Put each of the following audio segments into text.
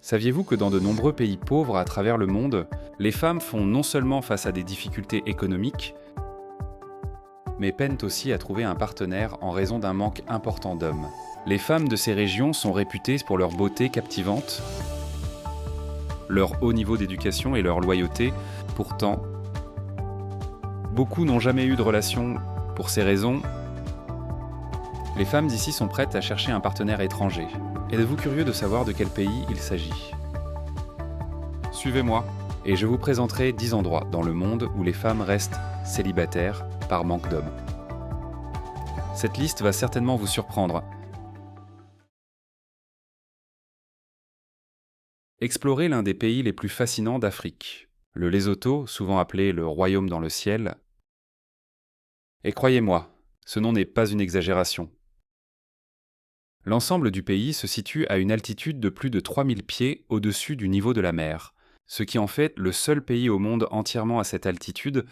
Saviez-vous que dans de nombreux pays pauvres à travers le monde, les femmes font non seulement face à des difficultés économiques, mais peinent aussi à trouver un partenaire en raison d'un manque important d'hommes. Les femmes de ces régions sont réputées pour leur beauté captivante, leur haut niveau d'éducation et leur loyauté. Pourtant, beaucoup n'ont jamais eu de relation. Pour ces raisons, les femmes d'ici sont prêtes à chercher un partenaire étranger. Êtes-vous curieux de savoir de quel pays il s'agit? Suivez-moi, et je vous présenterai 10 endroits dans le monde où les femmes restent célibataires par manque d'hommes. Cette liste va certainement vous surprendre. Explorez l'un des pays les plus fascinants d'Afrique, le Lesotho, souvent appelé le Royaume dans le ciel. Et croyez-moi, ce nom n'est pas une exagération. L'ensemble du pays se situe à une altitude de plus de 3000 pieds au-dessus du niveau de la mer, ce qui en fait le seul pays au monde entièrement à cette altitude.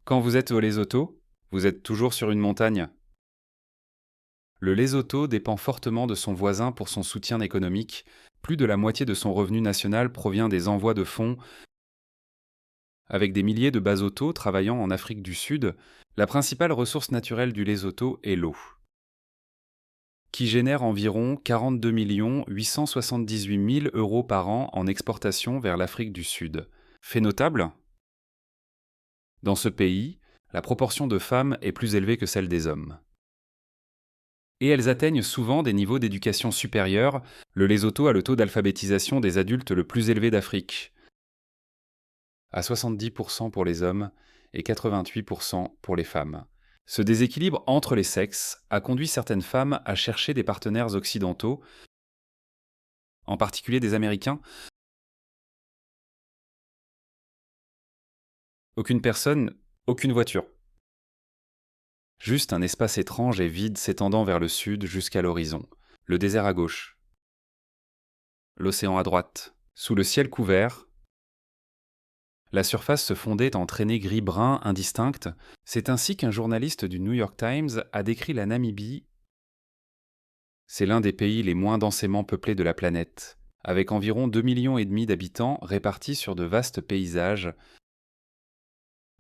Quand vous êtes au Lesotho, vous êtes toujours sur une montagne. Le Lesotho dépend fortement de son voisin pour son soutien économique. Plus de la moitié de son revenu national provient des envois de fonds. Avec des milliers de Basotho travaillant en Afrique du Sud, la principale ressource naturelle du Lesotho est l'eau, qui génère environ 42 878 000 euros par an en exportation vers l'Afrique du Sud. Fait notable, dans ce pays, la proportion de femmes est plus élevée que celle des hommes. Et elles atteignent souvent des niveaux d'éducation supérieurs. Le Lesotho a le taux d'alphabétisation des adultes le plus élevé d'Afrique, à 70% pour les hommes et 88% pour les femmes. Ce déséquilibre entre les sexes a conduit certaines femmes à chercher des partenaires occidentaux, en particulier des Américains. Aucune personne, aucune voiture. Juste un espace étrange et vide s'étendant vers le sud jusqu'à l'horizon. Le désert à gauche. L'océan à droite. Sous le ciel couvert, la surface se fondait en traînées gris-brun indistinctes. C'est ainsi qu'un journaliste du New York Times a décrit la Namibie. C'est l'un des pays les moins densément peuplés de la planète, avec environ 2,5 millions d'habitants répartis sur de vastes paysages.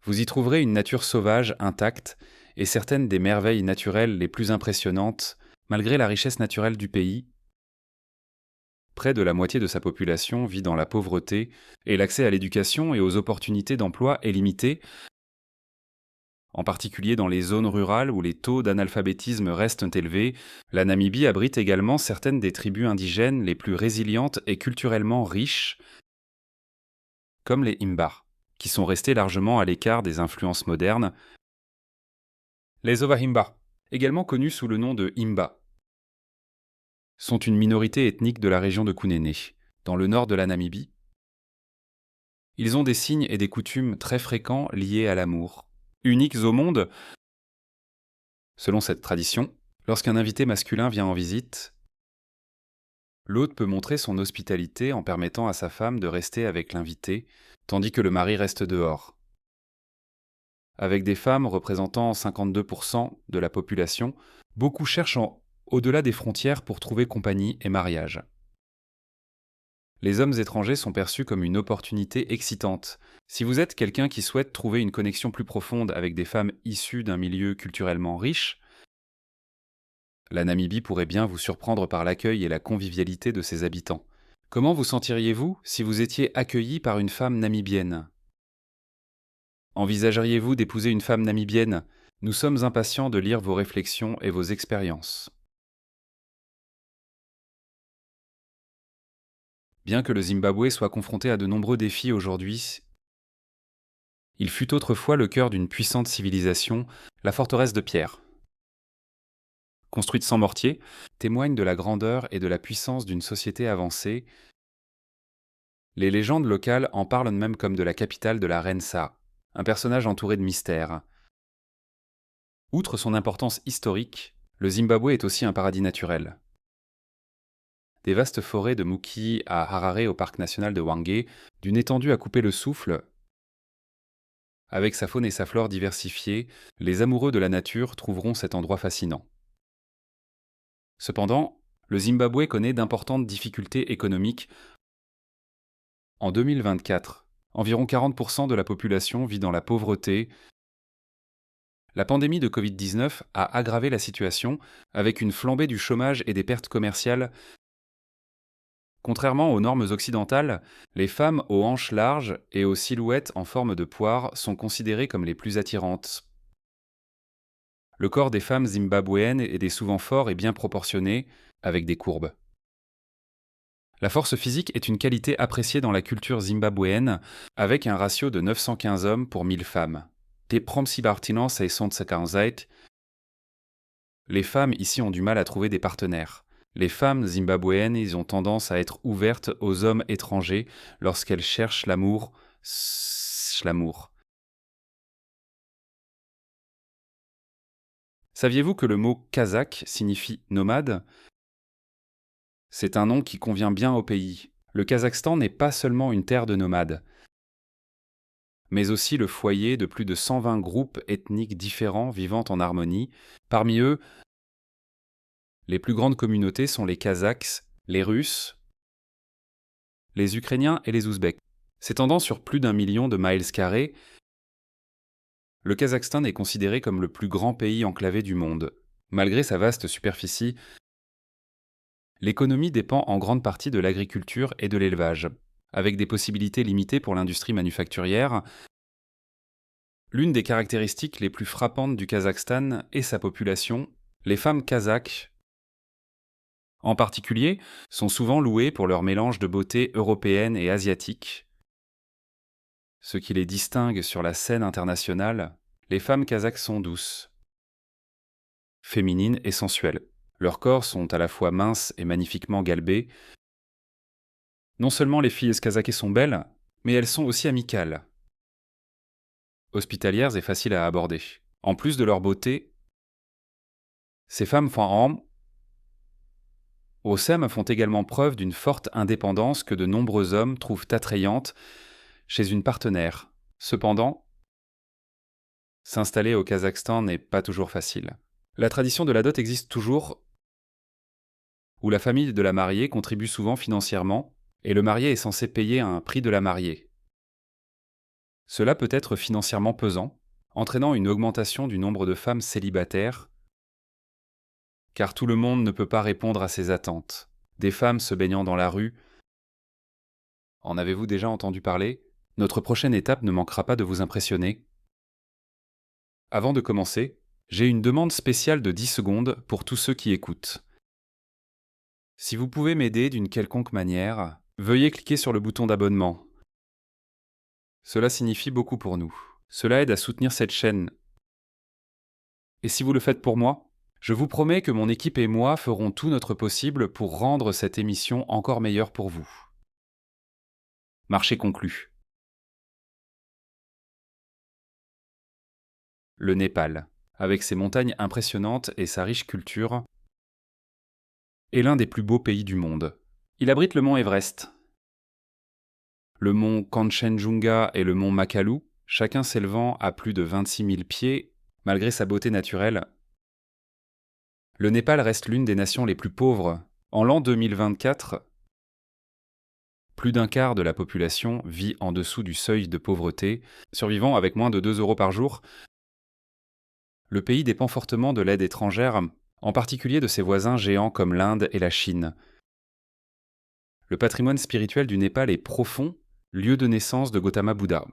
Vous y trouverez une nature sauvage intacte et certaines des merveilles naturelles les plus impressionnantes, malgré la richesse naturelle du pays. Près de la moitié de sa population vit dans la pauvreté et l'accès à l'éducation et aux opportunités d'emploi est limité, en particulier dans les zones rurales où les taux d'analphabétisme restent élevés. La Namibie abrite également certaines des tribus indigènes les plus résilientes et culturellement riches, comme les Imbar, qui sont restés largement à l'écart des influences modernes. Les Ovahimba, également connus sous le nom de Imba, sont une minorité ethnique de la région de Kunene, dans le nord de la Namibie. Ils ont des signes et des coutumes très fréquents liés à l'amour. Uniques au monde, selon cette tradition, lorsqu'un invité masculin vient en visite, l'hôte peut montrer son hospitalité en permettant à sa femme de rester avec l'invité, tandis que le mari reste dehors. Avec des femmes représentant 52% de la population, beaucoup cherchent au-delà des frontières pour trouver compagnie et mariage. Les hommes étrangers sont perçus comme une opportunité excitante. Si vous êtes quelqu'un qui souhaite trouver une connexion plus profonde avec des femmes issues d'un milieu culturellement riche, la Namibie pourrait bien vous surprendre par l'accueil et la convivialité de ses habitants. Comment vous sentiriez-vous si vous étiez accueilli par une femme namibienne? Envisageriez-vous d'épouser une femme namibienne? Nous sommes impatients de lire vos réflexions et vos expériences. Bien que le Zimbabwe soit confronté à de nombreux défis aujourd'hui, il fut autrefois le cœur d'une puissante civilisation, la forteresse de pierre. Construite sans mortier, témoigne de la grandeur et de la puissance d'une société avancée. Les légendes locales en parlent même comme de la capitale de la reine Sa, un personnage entouré de mystères. Outre son importance historique, le Zimbabwe est aussi un paradis naturel. Des vastes forêts de Muki à Harare au parc national de Hwange, d'une étendue à couper le souffle. Avec sa faune et sa flore diversifiées, les amoureux de la nature trouveront cet endroit fascinant. Cependant, Le Zimbabwe connaît d'importantes difficultés économiques. En 2024, environ 40% de la population vit dans la pauvreté. La pandémie de Covid-19 a aggravé la situation avec une flambée du chômage et des pertes commerciales. Contrairement aux normes occidentales, les femmes aux hanches larges et aux silhouettes en forme de poire sont considérées comme les plus attirantes. Le corps des femmes zimbabwéennes est souvent fort et bien proportionné, avec des courbes. La force physique est une qualité appréciée dans la culture zimbabwéenne, avec un ratio de 915 hommes pour 1000 femmes. Des Promsibartinan 650. Les femmes ici ont du mal à trouver des partenaires. Les femmes zimbabwéennes, ils ont tendance à être ouvertes aux hommes étrangers lorsqu'elles cherchent l'amour. L'amour. Saviez-vous que le mot kazakh signifie nomade ? C'est un nom qui convient bien au pays. Le Kazakhstan n'est pas seulement une terre de nomades, mais aussi le foyer de plus de 120 groupes ethniques différents vivant en harmonie. Parmi eux, les plus grandes communautés sont les Kazakhs, les Russes, les Ukrainiens et les Ouzbeks. S'étendant sur plus d'1 million de miles carrés, le Kazakhstan est considéré comme le plus grand pays enclavé du monde. Malgré sa vaste superficie, l'économie dépend en grande partie de l'agriculture et de l'élevage, avec des possibilités limitées pour l'industrie manufacturière. L'une des caractéristiques les plus frappantes du Kazakhstan est sa population. Les femmes kazakhes, en particulier, sont souvent louées pour leur mélange de beauté européenne et asiatique. Ce qui les distingue sur la scène internationale, les femmes kazakhes sont douces, féminines et sensuelles. Leurs corps sont à la fois minces et magnifiquement galbés. Non seulement les filles kazakhes sont belles, mais elles sont aussi amicales, hospitalières et faciles à aborder. En plus de leur beauté, ces femmes font également preuve d'une forte indépendance que de nombreux hommes trouvent attrayante chez une partenaire. Cependant, s'installer au Kazakhstan n'est pas toujours facile. La tradition de la dot existe toujours, où la famille de la mariée contribue souvent financièrement, et le marié est censé payer un prix de la mariée. Cela peut être financièrement pesant, entraînant une augmentation du nombre de femmes célibataires, car tout le monde ne peut pas répondre à ces attentes. Des femmes se baignant dans la rue. En avez-vous déjà entendu parler ? Notre prochaine étape ne manquera pas de vous impressionner. Avant de commencer, j'ai une demande spéciale de 10 secondes pour tous ceux qui écoutent. Si vous pouvez m'aider d'une quelconque manière, veuillez cliquer sur le bouton d'abonnement. Cela signifie beaucoup pour nous. Cela aide à soutenir cette chaîne. Et si vous le faites pour moi, je vous promets que mon équipe et moi ferons tout notre possible pour rendre cette émission encore meilleure pour vous. Marché conclu. Le Népal, avec ses montagnes impressionnantes et sa riche culture, est l'un des plus beaux pays du monde. Il abrite le mont Everest, le mont Kanchenjunga et le mont Makalu, chacun s'élevant à plus de 26 000 pieds, malgré sa beauté naturelle. Le Népal reste l'une des nations les plus pauvres. En l'an 2024, plus d'un quart de la population vit en dessous du seuil de pauvreté, survivant avec moins de 2 € par jour. Le pays dépend fortement de l'aide étrangère, en particulier de ses voisins géants comme l'Inde et la Chine. Le patrimoine spirituel du Népal est profond, lieu de naissance de Gautama Bouddha.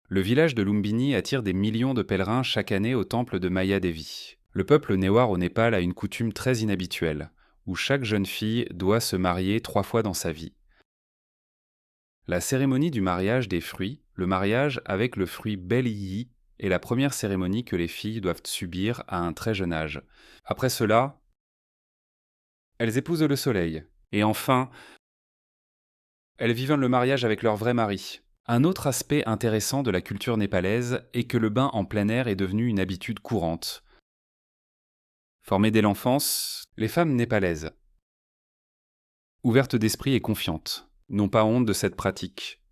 Le village de Lumbini attire des millions de pèlerins chaque année au temple de Maya Devi. Le peuple Newar au Népal a une coutume très inhabituelle, où chaque jeune fille doit se marier 3 fois dans sa vie. La cérémonie du mariage des fruits, le mariage avec le fruit Beliyi, est la première cérémonie que les filles doivent subir à un très jeune âge. Après cela, elles épousent le soleil. Et enfin, elles vivent le mariage avec leur vrai mari. Un autre aspect intéressant de la culture népalaise est que le bain en plein air est devenu une habitude courante. Formées dès l'enfance, les femmes népalaises, ouvertes d'esprit et confiantes, n'ont pas honte de cette pratique.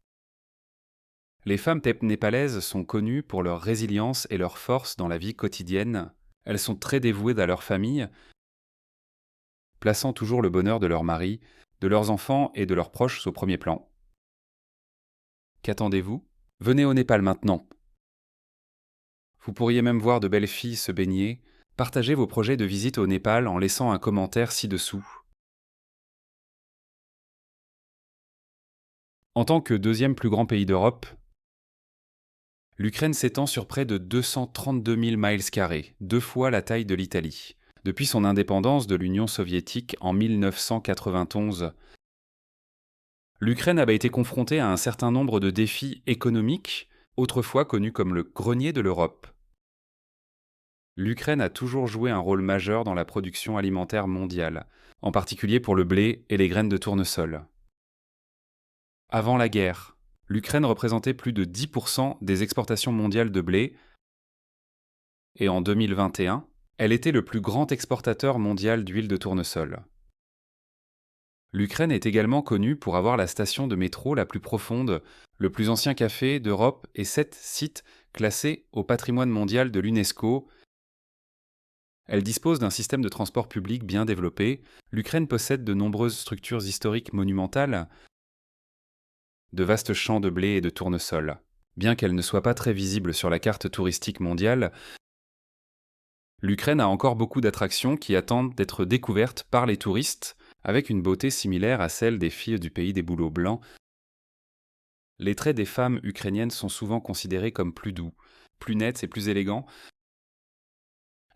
Les femmes népalaises sont connues pour leur résilience et leur force dans la vie quotidienne. Elles sont très dévouées à leur famille plaçant toujours le bonheur de leurs maris, de leurs enfants et de leurs proches au premier plan. Qu'attendez-vous? Venez au Népal maintenant. Vous pourriez même voir de belles filles se baigner. Partagez vos projets de visite au Népal en laissant un commentaire ci-dessous. En tant que deuxième plus grand pays d'Europe, l'Ukraine s'étend sur près de 232 000 miles carrés, 2 fois la taille de l'Italie. Depuis son indépendance de l'Union soviétique en 1991, l'Ukraine avait été confrontée à un certain nombre de défis économiques, autrefois connus comme le grenier de l'Europe. L'Ukraine a toujours joué un rôle majeur dans la production alimentaire mondiale, en particulier pour le blé et les graines de tournesol. Avant la guerre, l'Ukraine représentait plus de 10% des exportations mondiales de blé, et en 2021, elle était le plus grand exportateur mondial d'huile de tournesol. L'Ukraine est également connue pour avoir la station de métro la plus profonde, le plus ancien café d'Europe et 7 sites classés au patrimoine mondial de l'UNESCO. Elle dispose d'un système de transport public bien développé. L'Ukraine possède de nombreuses structures historiques monumentales, de vastes champs de blé et de tournesol. Bien qu'elle ne soit pas très visible sur la carte touristique mondiale, l'Ukraine a encore beaucoup d'attractions qui attendent d'être découvertes par les touristes, avec une beauté similaire à celle des filles du pays des bouleaux blancs. Les traits des femmes ukrainiennes sont souvent considérés comme plus doux, plus nets et plus élégants.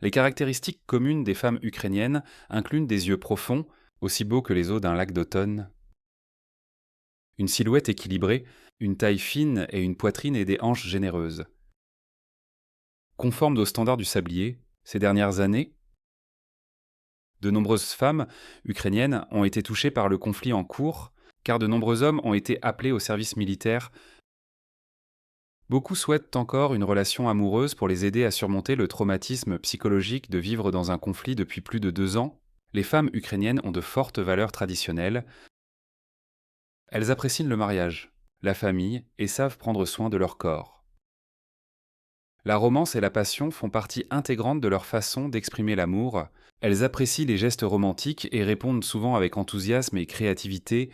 Les caractéristiques communes des femmes ukrainiennes incluent des yeux profonds, aussi beaux que les eaux d'un lac d'automne, une silhouette équilibrée, une taille fine et une poitrine et des hanches généreuses. Conformes aux standards du sablier, ces dernières années, de nombreuses femmes ukrainiennes ont été touchées par le conflit en cours, car de nombreux hommes ont été appelés au service militaire. Beaucoup souhaitent encore une relation amoureuse pour les aider à surmonter le traumatisme psychologique de vivre dans un conflit depuis plus de 2 ans. Les femmes ukrainiennes ont de fortes valeurs traditionnelles. Elles apprécient le mariage, la famille et savent prendre soin de leur corps. La romance et la passion font partie intégrante de leur façon d'exprimer l'amour. Elles apprécient les gestes romantiques et répondent souvent avec enthousiasme et créativité.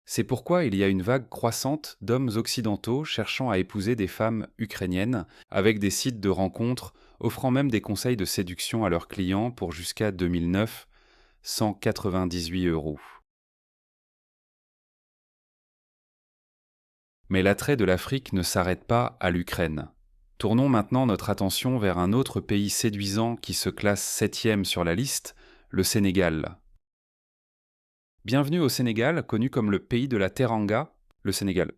C'est pourquoi il y a une vague croissante d'hommes occidentaux cherchant à épouser des femmes ukrainiennes, avec des sites de rencontres offrant même des conseils de séduction à leurs clients pour jusqu'à 2009, 198 €. Mais l'attrait de l'Afrique ne s'arrête pas à l'Ukraine. Tournons maintenant notre attention vers un autre pays séduisant qui se classe 7e sur la liste, le Sénégal. Bienvenue au Sénégal, connu comme le pays de la Teranga, le Sénégal.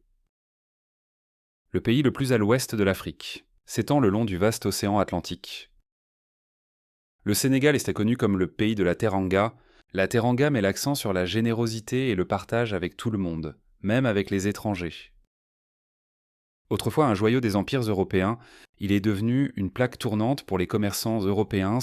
Le pays le plus à l'ouest de l'Afrique, s'étend le long du vaste océan Atlantique. Le Sénégal est connu comme le pays de la Teranga. La Teranga met l'accent sur la générosité et le partage avec tout le monde, même avec les étrangers. Autrefois un joyau des empires européens, il est devenu une plaque tournante pour les commerçants européens,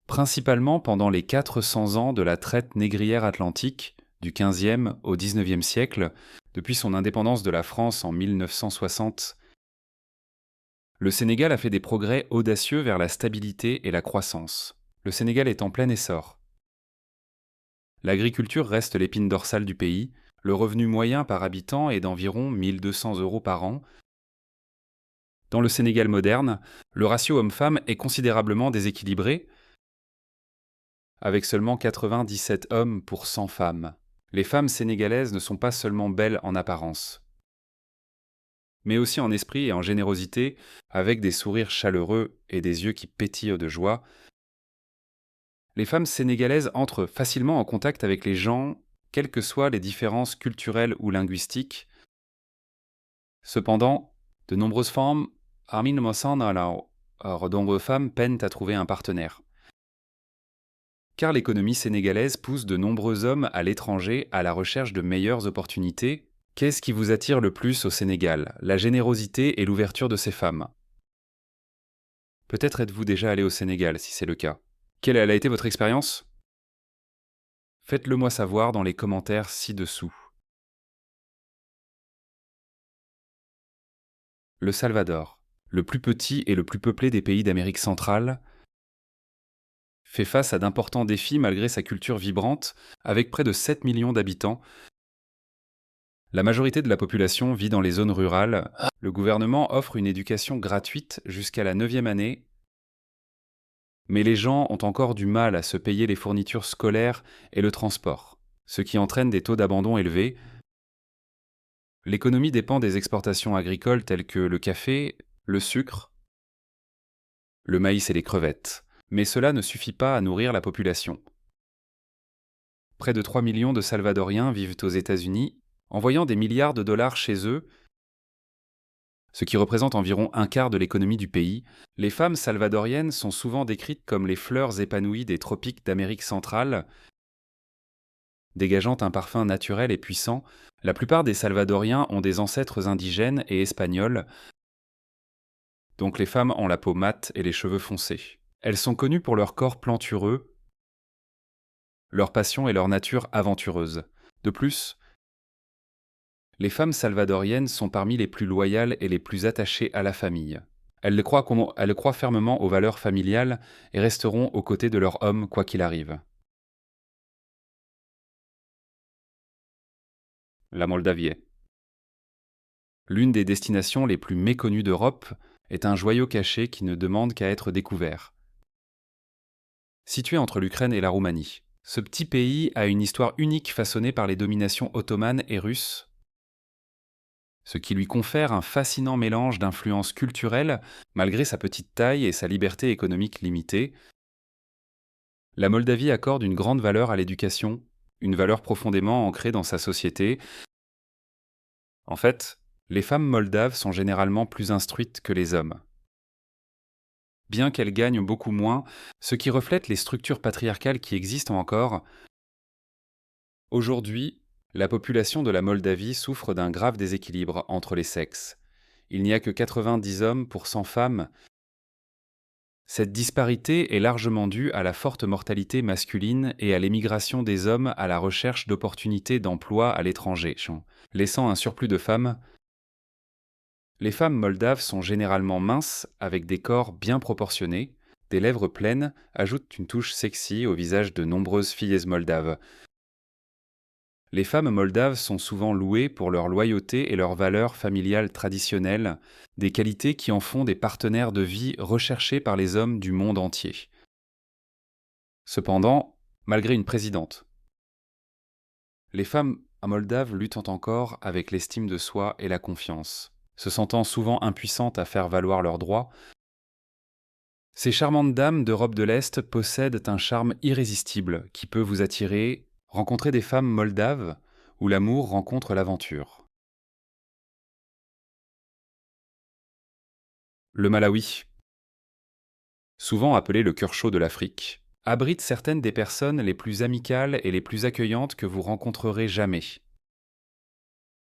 principalement pendant les 400 ans de la traite négrière atlantique, du XVe au XIXe siècle, depuis son indépendance de la France en 1960. Le Sénégal a fait des progrès audacieux vers la stabilité et la croissance. Le Sénégal est en plein essor. L'agriculture reste l'épine dorsale du pays. Le revenu moyen par habitant est d'environ 1 200 € par an. Dans le Sénégal moderne, le ratio homme-femme est considérablement déséquilibré, avec seulement 97 hommes pour 100 femmes. Les femmes sénégalaises ne sont pas seulement belles en apparence, mais aussi en esprit et en générosité, avec des sourires chaleureux et des yeux qui pétillent de joie. Les femmes sénégalaises entrent facilement en contact avec les gens, quelles que soient les différences culturelles ou linguistiques. Cependant, de nombreuses femmes peinent à trouver un partenaire. Car l'économie sénégalaise pousse de nombreux hommes à l'étranger à la recherche de meilleures opportunités. Qu'est-ce qui vous attire le plus au Sénégal? La générosité et l'ouverture de ces femmes. Peut-être êtes-vous déjà allé au Sénégal, si c'est le cas. Quelle a été votre expérience? Faites-le moi savoir dans les commentaires ci-dessous. Le Salvador, le plus petit et le plus peuplé des pays d'Amérique centrale, fait face à d'importants défis malgré sa culture vibrante, avec près de 7 millions d'habitants. La majorité de la population vit dans les zones rurales. Le gouvernement offre une éducation gratuite jusqu'à la 9e année, mais les gens ont encore du mal à se payer les fournitures scolaires et le transport, ce qui entraîne des taux d'abandon élevés. L'économie dépend des exportations agricoles telles que le café, le sucre, le maïs et les crevettes. Mais cela ne suffit pas à nourrir la population. Près de 3 millions de Salvadoriens vivent aux États-Unis, envoyant des milliards de dollars chez eux, ce qui représente environ un quart de l'économie du pays. Les femmes salvadoriennes sont souvent décrites comme les fleurs épanouies des tropiques d'Amérique centrale, dégageant un parfum naturel et puissant. La plupart des Salvadoriens ont des ancêtres indigènes et espagnols, donc les femmes ont la peau mate et les cheveux foncés. Elles sont connues pour leur corps plantureux, leur passion et leur nature aventureuse. De plus, les femmes salvadoriennes sont parmi les plus loyales et les plus attachées à la famille. Elles croient fermement aux valeurs familiales et resteront aux côtés de leur homme quoi qu'il arrive. La Moldavie. L'une des destinations les plus méconnues d'Europe est un joyau caché qui ne demande qu'à être découvert. Situé entre l'Ukraine et la Roumanie, ce petit pays a une histoire unique façonnée par les dominations ottomanes et russes, ce qui lui confère un fascinant mélange d'influences culturelles malgré sa petite taille et sa liberté économique limitée. La Moldavie accorde une grande valeur à l'éducation, une valeur profondément ancrée dans sa société. En fait, les femmes moldaves sont généralement plus instruites que les hommes, bien qu'elles gagnent beaucoup moins, ce qui reflète les structures patriarcales qui existent encore. Aujourd'hui, la population de la Moldavie souffre d'un grave déséquilibre entre les sexes. Il n'y a que 90 hommes pour 100 femmes. Cette disparité est largement due à la forte mortalité masculine et à l'émigration des hommes à la recherche d'opportunités d'emploi à l'étranger, laissant un surplus de femmes. Les femmes moldaves sont généralement minces, avec des corps bien proportionnés. Des lèvres pleines ajoutent une touche sexy au visage de nombreuses filles moldaves. Les femmes moldaves sont souvent louées pour leur loyauté et leurs valeurs familiales traditionnelles, des qualités qui en font des partenaires de vie recherchés par les hommes du monde entier. Cependant, malgré une présidente, les femmes moldaves luttent encore avec l'estime de soi et la confiance, se sentant souvent impuissantes à faire valoir leurs droits. Ces charmantes dames d'Europe de l'Est possèdent un charme irrésistible qui peut vous attirer. Rencontrer des femmes moldaves où l'amour rencontre l'aventure. Le Malawi, souvent appelé le cœur chaud de l'Afrique, abrite certaines des personnes les plus amicales et les plus accueillantes que vous rencontrerez jamais.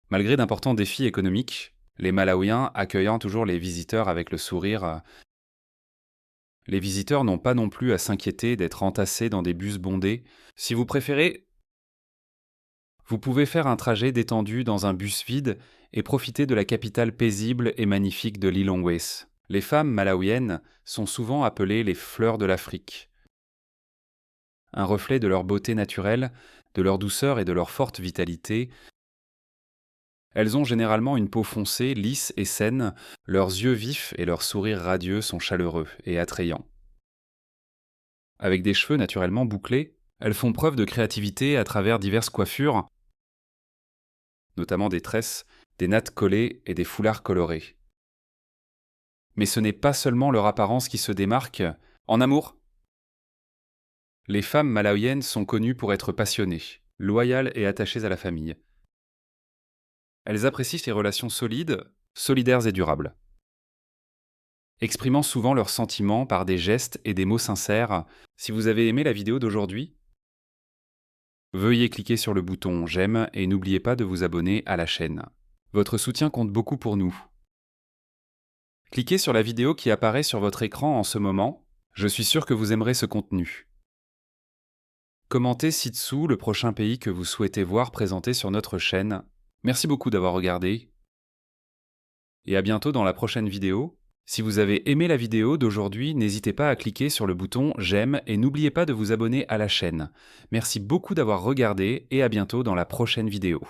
Malgré d'importants défis économiques, les Malawiens accueillant toujours les visiteurs avec le sourire, les visiteurs n'ont pas non plus à s'inquiéter d'être entassés dans des bus bondés. Si vous préférez, vous pouvez faire un trajet détendu dans un bus vide et profiter de la capitale paisible et magnifique de Lilongwe. Les femmes malawiennes sont souvent appelées les fleurs de l'Afrique. Un reflet de leur beauté naturelle, de leur douceur et de leur forte vitalité. Elles ont généralement une peau foncée, lisse et saine, leurs yeux vifs et leurs sourires radieux sont chaleureux et attrayants. Avec des cheveux naturellement bouclés, elles font preuve de créativité à travers diverses coiffures, notamment des tresses, des nattes collées et des foulards colorés. Mais ce n'est pas seulement leur apparence qui se démarque. En amour, les femmes malawiennes sont connues pour être passionnées, loyales et attachées à la famille. Elles apprécient ces relations solides, solidaires et durables, exprimant souvent leurs sentiments par des gestes et des mots sincères. Si vous avez aimé la vidéo d'aujourd'hui, veuillez cliquer sur le bouton j'aime et n'oubliez pas de vous abonner à la chaîne. Votre soutien compte beaucoup pour nous. Cliquez sur la vidéo qui apparaît sur votre écran en ce moment. Je suis sûr que vous aimerez ce contenu. Commentez ci-dessous le prochain pays que vous souhaitez voir présenté sur notre chaîne. Merci beaucoup d'avoir regardé. Et à bientôt dans la prochaine vidéo. Si vous avez aimé la vidéo d'aujourd'hui, n'hésitez pas à cliquer sur le bouton j'aime et n'oubliez pas de vous abonner à la chaîne. Merci beaucoup d'avoir regardé et à bientôt dans la prochaine vidéo.